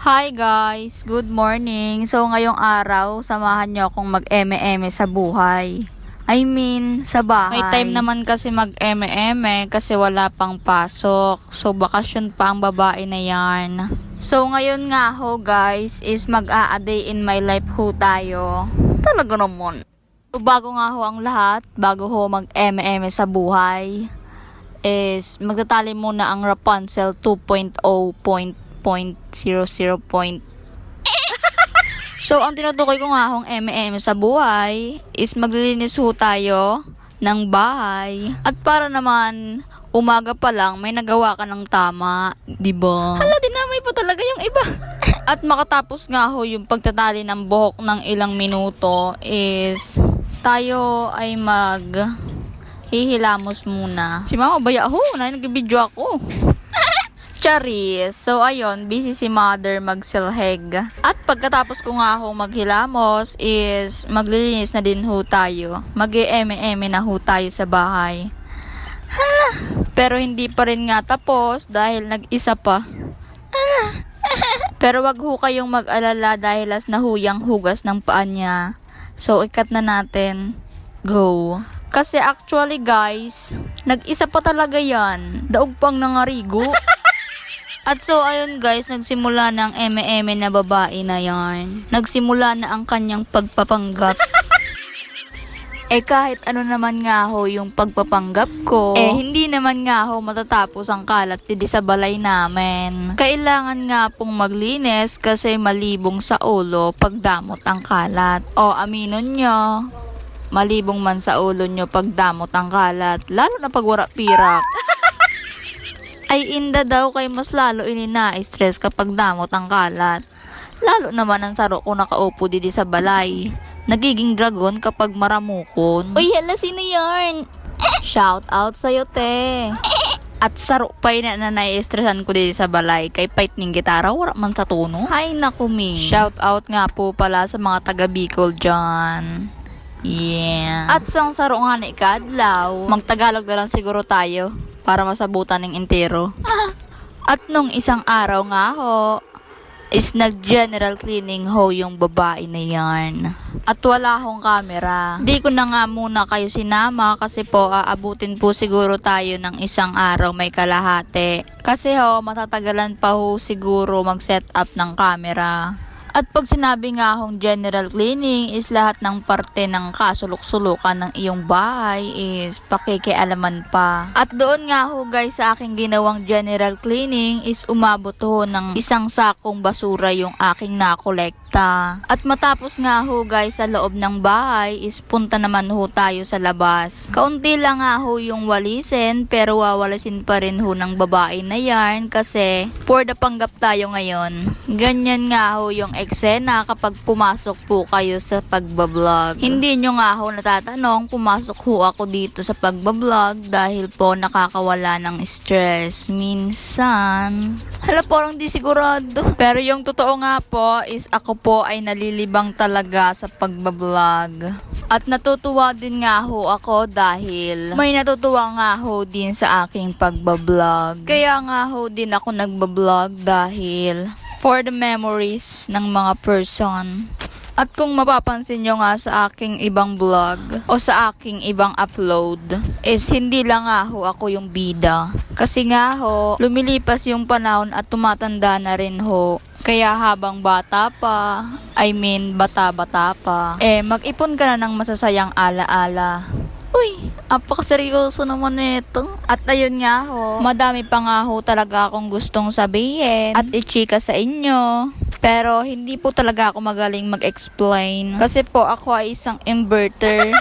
Hi guys! Good morning! So ngayong araw, samahan nyo akong mag-eme-eme sa buhay. Sa bahay. May time naman kasi mag-eme-eme kasi wala pang pasok. So bakasyon pa ang babae na yarn. So ngayon nga ho guys is mag-a day in my life ho tayo. Talaga naman. So bago nga ho ang lahat, bago ho mag-eme-eme sa buhay, is magtatali muna ang Rapunzel 2.0. So, ang tinutukoy ko nga hong eme-eme sa buhay is maglilinis ho tayo ng bahay. At para naman, umaga pa lang, may nagawa ka ng tama, diba? Hala, dinamay po talaga yung iba. At makatapos nga ho yung pagtatali ng buhok ng ilang minuto is tayo ay hihilamos muna. Si mama baya ho, nag-video ako. Charis. So, ayun, busy si mother magsilheg. At pagkatapos ko nga ho maghilamos is maglilinis na din ho tayo. Mag-eme-eme na ho tayo sa bahay. Hala. Pero hindi pa rin nga tapos dahil nag-isa pa. Hala. Pero wag ho kayong mag-alala dahil as nahuyang hugas ng paa niya. So, ikat na natin. Go. Kasi actually guys, nag-isa pa talaga yan. Daog pang nangarigo. At so, ayun guys, nagsimula na ang eme-eme na babae na yarn. Nagsimula na ang kanyang pagpapanggap. Kahit ano naman nga ho yung pagpapanggap ko, hindi naman nga ho matatapos ang kalat didi sa balay namin. Kailangan nga pong maglinis kasi malibong sa ulo pagdamot ang kalat. O aminon nyo, malibong man sa ulo nyo pagdamot ang kalat, lalo na pag wala pirak. Ay inda daw kay mas lalo inina-stress kapag damot ang kalat. Lalo naman ang saro ko nakaupo didi sa balay. Nagiging dragon kapag maramukon. Uy, hala, sino yarn? Shout out sa'yo, te. At saro pa yun na nai-stressan ko didi sa balay. Kay pait ning gitara, wala man sa tono. Hay naku, mi. Shout out nga po pala sa mga taga Bicol dyan. Yeah. At sang saro nga ni Kadlaw, magtagalog na lang siguro tayo para masabutan ng entero. At nung isang araw nga ho, is nag-general cleaning ho yung babae na yarn. At wala hong camera. Di ko na nga muna kayo sinama kasi po aabutin po siguro tayo ng isang araw may kalahati. Kasi ho, matatagalan pa ho siguro mag-set up ng camera. At pag sinabi nga hong general cleaning is lahat ng parte ng kasulok-sulukan ng iyong bahay is pakikialaman pa. At doon nga ho guys sa aking ginawang general cleaning is umabot ho ng isang sakong basura yung aking nakolekta. At matapos nga ho guys sa loob ng bahay is punta naman ho tayo sa labas. Kaunti lang nga ho yung walisin pero wawalisin pa rin ho ng babae na yarn kasi for the panggap tayo ngayon. Ganyan nga ho yung eksena kapag pumasok po kayo sa pagbablog. Hindi nyo nga ho natatanong, pumasok ho ako dito sa pagbablog dahil po nakakawala ng stress. Minsan, hala parang di sigurado. Pero yung totoo nga po is ako po ay nalilibang talaga sa pagbablog. At natutuwa din nga ho ako dahil may natutuwa nga ho din sa aking pagbablog. Kaya nga ho din ako nagbablog dahil for the memories ng mga person. At kung mapapansin nyo nga sa aking ibang vlog o sa aking ibang upload is hindi lang nga ho ako yung bida. Kasi nga ho, lumilipas yung panahon at tumatanda na rin ho. Kaya habang bata pa, bata-bata pa, mag-ipon ka na ng masasayang ala-ala. Uy, apakaseryoso naman ito. At ayun nga ho, madami pa nga ho talaga akong gustong sabihin at i-chika sa inyo. Pero hindi po talaga ako magaling mag-explain. Kasi po ako ay isang inverter.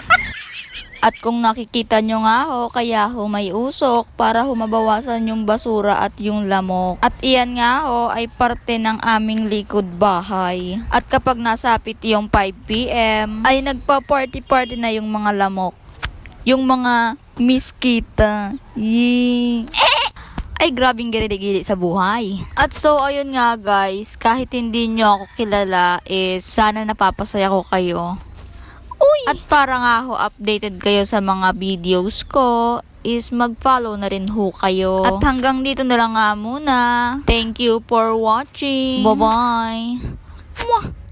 At kung nakikita nyo nga ho, kaya ho may usok para ho mabawasan yung basura at yung lamok. At iyan nga ho ay parte ng aming likod bahay. At kapag nasapit yung 5 PM, ay nagpa-party-party na yung mga lamok. Yung mga miskita. Yee. Ay, grabing gili-gili sa buhay. At so, ayun nga guys, kahit hindi nyo ako kilala, sana napapasaya ko kayo. Uy! At para nga ho updated kayo sa mga videos ko, is mag-follow na rin ho kayo. At hanggang dito na lang nga muna. Thank you for watching. Bye-bye. Mwah!